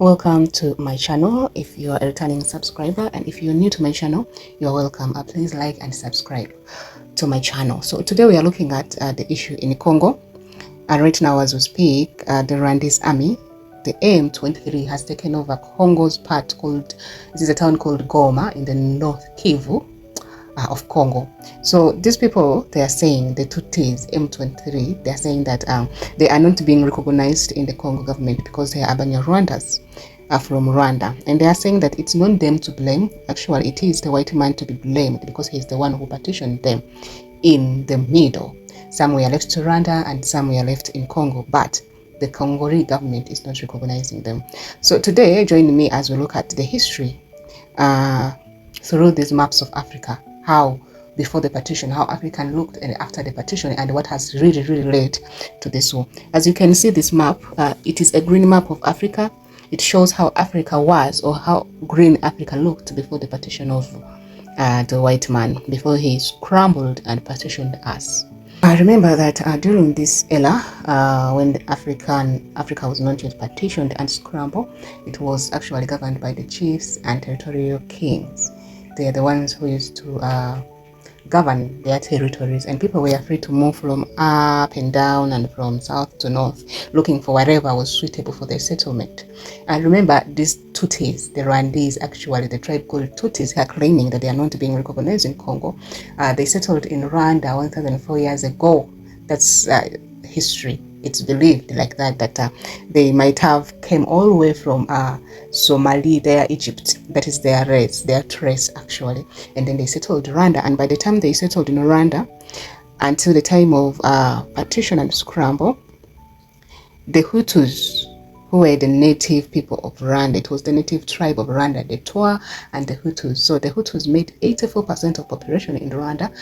Welcome to my channel. If you are a returning subscriber and if you're new to my channel, you're welcome. Please like and subscribe to my channel. So today we are looking at the issue in Congo, and right now as we speak, the Rwandese army, the M23, has taken over Congo's part called, this is a town called Goma in the North Kivu of Congo. So these people, they are saying, the TUTIS, M23, they are saying that they are not being recognized in the Congo government because they are Rwandans from Rwanda, and they are saying that it's not them to blame. Actually, it is the white man to be blamed because he's the one who partitioned them in the middle. Some were left to Rwanda and some were left in Congo, but the Congolese government is not recognizing them. So today, join me as we look at the history through these maps of Africa, how before the partition, how Africa looked, and after the partition, and what has really led to this war. As you can see, this map, it is a green map of Africa. It shows how Africa was, or how green Africa looked before the partition of the white man, before he scrambled and partitioned us. I remember that during this era, when Africa was not yet partitioned and scrambled, it was actually governed by the chiefs and territorial kings. They are the ones who used to govern their territories, and people were free to move from up and down and from south to north, looking for whatever was suitable for their settlement. And remember, these TUTIS, the Rwandese, actually the tribe called TUTIS, are claiming that they are not being recognized in Congo. They settled in Rwanda 1,004 years ago. That's history. It's believed like that they might have came all the way from Somalia, there Egypt. That is their race, their trace actually. And then they settled Rwanda. And by the time they settled in Rwanda, until the time of partition and scramble, the Hutus, who were the native people of Rwanda, it was the native tribe of Rwanda, the Twa and the Hutus. So the Hutus made 84% of population in Rwanda,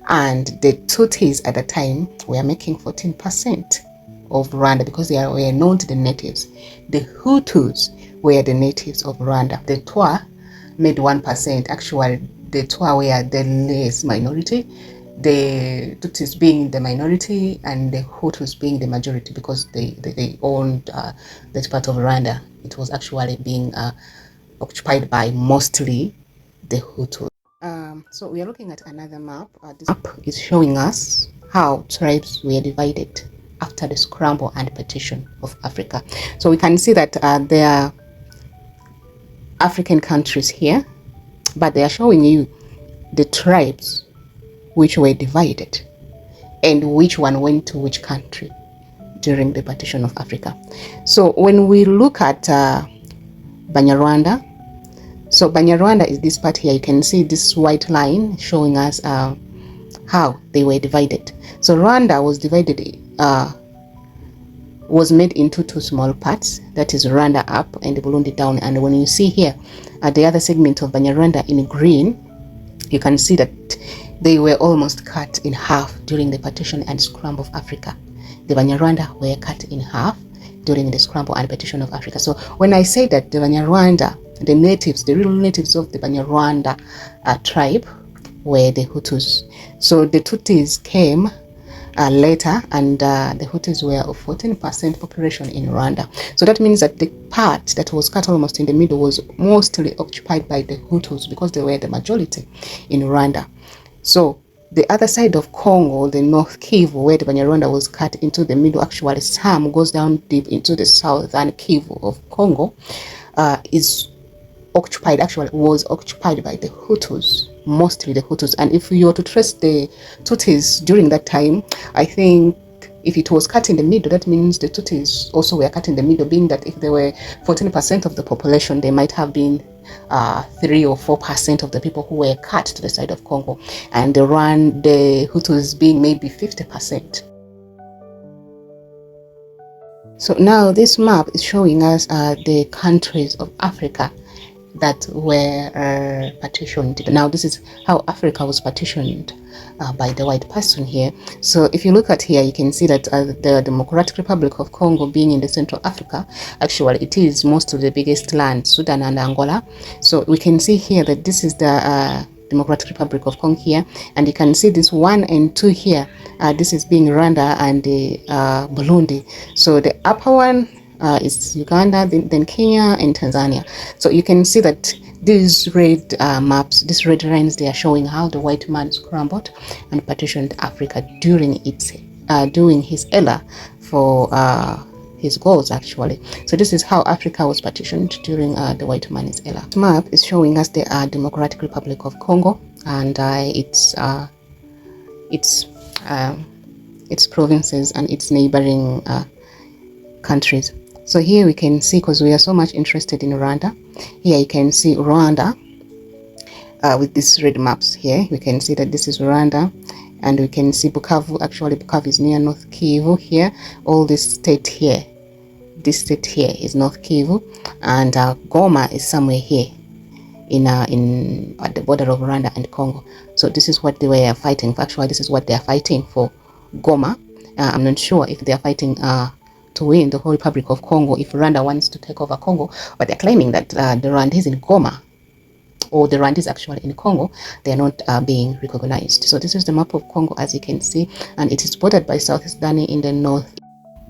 and the Tutsis at the time were making 14% of Rwanda because they were known to the natives. The Hutus were the natives of Rwanda. The Twa made 1%. Actually, the Twa were the less minority, the Tutsis being the minority and the Hutus being the majority because they owned that part of Rwanda. It was actually being occupied by mostly the Hutus. So we are looking at another map. This map is showing us how tribes were divided after the scramble and partition of Africa. So we can see that there are African countries here, but they are showing you the tribes which were divided and which one went to which country during the partition of Africa. So when we look at Banyarwanda, so Banyarwanda is this part here. You can see this white line showing us how they were divided. So Rwanda was divided, was made into two small parts, that is Rwanda up and Burundi down. And when you see here at the other segment of Banyarwanda in green, you can see that they were almost cut in half during the partition and scramble of Africa. The Banyarwanda were cut in half during the scramble and partition of Africa. So when I say that the Banyarwanda, the natives, the real natives of the Banyarwanda tribe were the Hutus. So the Tutsis came later, and the Hutus were of 14% population in Rwanda. So that means that the part that was cut almost in the middle was mostly occupied by the Hutus because they were the majority in Rwanda. So the other side of Congo, the North Kivu, where the Banyarwanda was cut into the middle, actually some goes down deep into the southern Kivu of Congo, is occupied, actually was occupied by the Hutus, mostly the Hutus. And if you were to trace the Tutsis during that time, I think if it was cut in the middle, that means the Tutsis also were cut in the middle, being that if they were 14% of the population, they might have been 3 or 4% of the people who were cut to the side of Congo, and the Hutus being maybe 50%. So now this map is showing us the countries of Africa that were partitioned. Now this is how Africa was partitioned by the white person here. So if you look at here, you can see that the Democratic Republic of Congo, being in the Central Africa, actually it is most of the biggest land, Sudan and Angola. So we can see here that this is the Democratic Republic of Congo here, and you can see this 1 and 2 here. This is being Rwanda and Burundi. So the upper one is Uganda, then Kenya and Tanzania. So you can see that these red maps, these red lines, they are showing how the white man scrambled and partitioned Africa during his era for his goals, actually. So this is how Africa was partitioned during the white man's era. This map is showing us the Democratic Republic of Congo and its provinces and its neighboring countries. So here we can see, because we are so much interested in Rwanda, here you can see Rwanda with these red maps here. We can see that this is Rwanda, and we can see Bukavu. Actually, Bukavu is near North Kivu here. All this state here is North Kivu, and Goma is somewhere here at the border of Rwanda and Congo. So this is what they were fighting for. Actually, this is what they are fighting for, Goma. I'm not sure if they are fighting to win the whole Republic of Congo, if Rwanda wants to take over Congo, but they're claiming that the Rwandese in Goma, or the Rwandese actually in Congo, they are not being recognized. So this is the map of Congo, as you can see, and it is bordered by South Sudan in the north.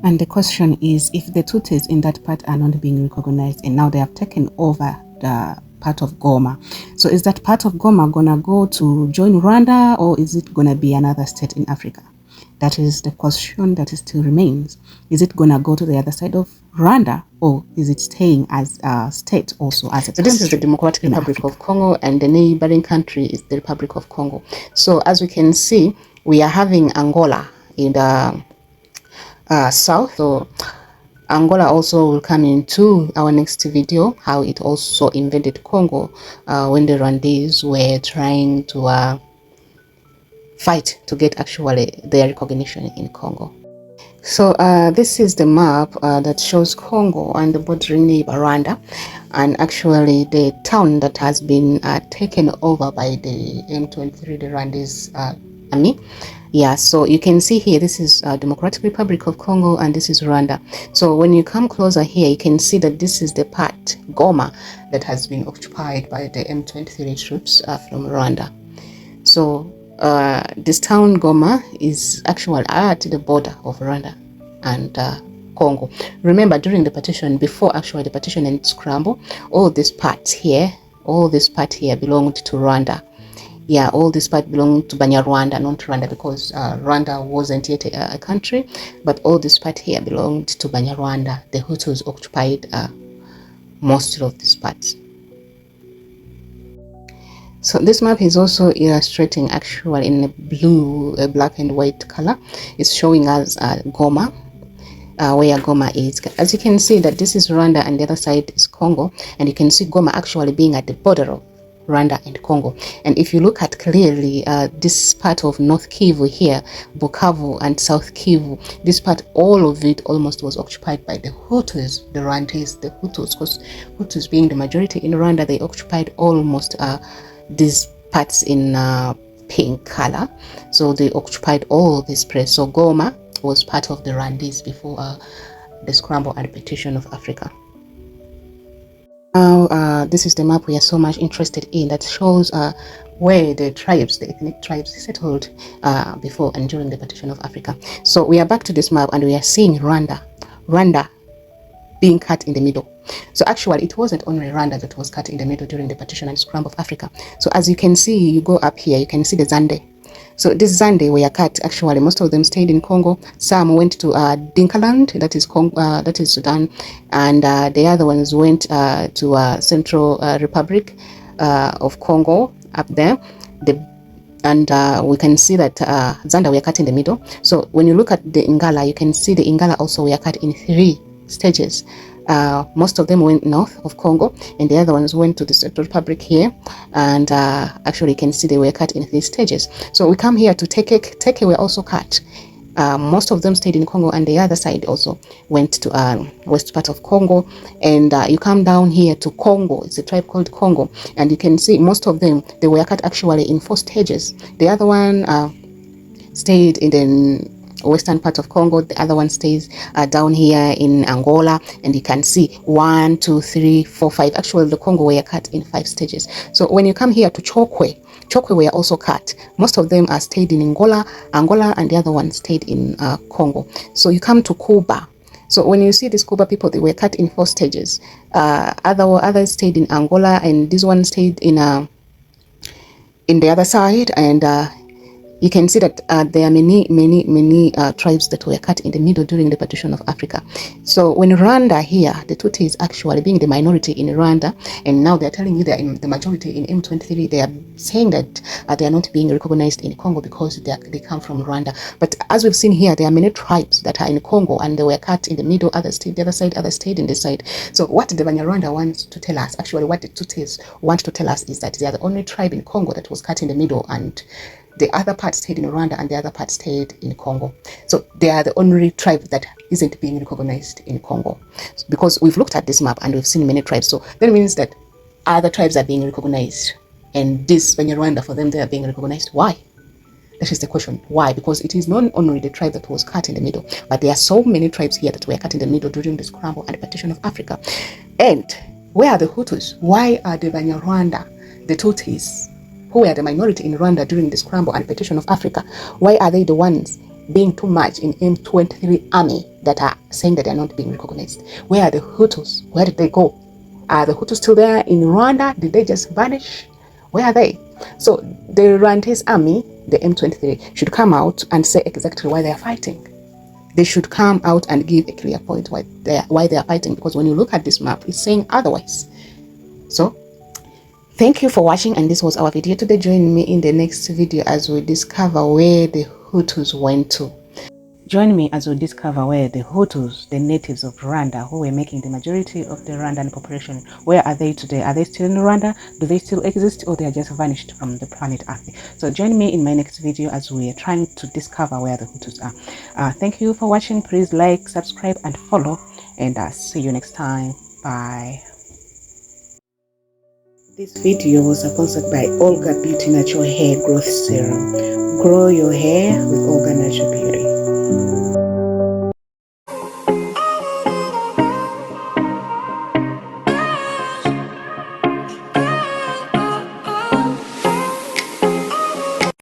And the question is, if the TUTIS in that part are not being recognized, and now they have taken over the part of Goma, so is that part of Goma gonna go to join Rwanda, or is it gonna be another state in Africa? That is the question that still remains. Is it gonna go to the other side of Rwanda, or is it staying as a state also as a country? So this is the Democratic Republic of Congo, and the neighboring country is the Republic of Congo. So as we can see, we are having Angola in the south. So Angola also will come into our next video, how it also invaded Congo when the Rwandese were trying to fight to get actually their recognition in Congo. So this is the map that shows Congo and the bordering neighbor Rwanda, and actually the town that has been taken over by the M23, the Rwandese army. Yeah, so you can see here, this is Democratic Republic of Congo, and this is Rwanda. So when you come closer here, you can see that this is the part, Goma, that has been occupied by the M23 troops from Rwanda. So this town Goma is actually at the border of Rwanda and Congo. Remember, during the partition, before actually the partition and scramble, all this part here belonged to Rwanda. Yeah, all this part belonged to Banyarwanda, not Rwanda, because Rwanda wasn't yet a country, but all this part here belonged to Banyarwanda. The Hutus occupied most of these parts. So this map is also illustrating actually in a blue, black and white color. It's showing us Goma, where Goma is. As you can see that this is Rwanda and the other side is Congo, and you can see Goma actually being at the border of Rwanda and Congo. And if you look at clearly this part of North Kivu here, Bukavu and South Kivu, this part, all of it almost was occupied by the Hutus, the Rwandese, the Hutus, because Hutus being the majority in Rwanda, they occupied almost these parts in pink color. So they occupied all this place. So Goma was part of the Rwandese before the scramble and partition of Africa. Now, this is the map we are so much interested in, that shows where the tribes, the ethnic tribes, settled before and during the partition of Africa. So we are back to this map, and we are seeing Rwanda being cut in the middle. So actually, it wasn't only Rwanda that was cut in the middle during the partition and scramble of Africa. So as you can see, you go up here, you can see the Zande. So this Zande were cut. Actually, most of them stayed in Congo. Some went to Dinkaland, that is Congo, that is Sudan, and the other ones went to Central Republic of Congo up there. We can see that Zanda were cut in the middle. So when you look at the Ingala, you can see the Ingala also were cut in 3 stages. Most of them went north of Congo, and the other ones went to the Central Republic here, and actually you can see they were cut in 3 stages. So we come here to Teke were also cut. Most of them stayed in Congo, and the other side also went to west part of Congo. And you come down here to Congo. It's a tribe called Congo, and you can see most of them, they were cut actually in 4 stages. The other one stayed in the western part of Congo. The other one stays down here in Angola, and you can see 1, 2, 3, 4, 5. Actually, the Congo were cut in 5 stages. So when you come here to Chokwe were also cut. Most of them are stayed in Angola, and the other one stayed in Congo. So you come to Kuba. So when you see these Kuba people, they were cut in 4 stages. Others stayed in Angola, and this one stayed in the other side, and you can see that there are many tribes that were cut in the middle during the partition of Africa. So when Rwanda here, the Tutsis actually being the minority in Rwanda, and now they're telling you they're in the majority in M23, they are saying that they are not being recognized in Congo because they come from Rwanda. But as we've seen here, there are many tribes that are in Congo, and they were cut in the middle, others stayed the other side, others stayed in this side. So what the Banyarwanda wants to tell us, actually what the Tutsis want to tell us, is that they are the only tribe in Congo that was cut in the middle, and the other part stayed in Rwanda and the other part stayed in Congo. So they are the only tribe that isn't being recognized in Congo. Because we've looked at this map and we've seen many tribes. So that means that other tribes are being recognized. And this Rwanda, for them, they are being recognized. Why? That is the question. Why? Because it is not only the tribe that was cut in the middle, but there are so many tribes here that were cut in the middle during the scramble and the partition of Africa. And where are the Hutus? Why are the Banyarwanda, the Tutsis, who were the minority in Rwanda during the scramble and partition of Africa, why are they the ones being too much in M23 army that are saying that they're not being recognized? Where are the Hutus? Where did they go? Are the Hutus still there in Rwanda? Did they just vanish? Where are they? So the Rwandese army, the M23, should come out and say exactly why they are fighting. They should come out and give a clear point why they are fighting, because when you look at this map, it's saying otherwise. So thank you for watching, and this was our video today. Join me in the next video as we discover where the Hutus went to. Join me as we discover where the Hutus, the natives of Rwanda, who were making the majority of the Rwandan population, where are they today? Are they still in Rwanda? Do they still exist, or they are just vanished from the planet Earth? So join me in my next video as we are trying to discover where the Hutus are. Thank you for watching. Please like, subscribe, and follow, and see you next time. Bye. This video was sponsored by Olga Beauty Natural Hair Growth Serum. Grow your hair with Olga Natural Beauty.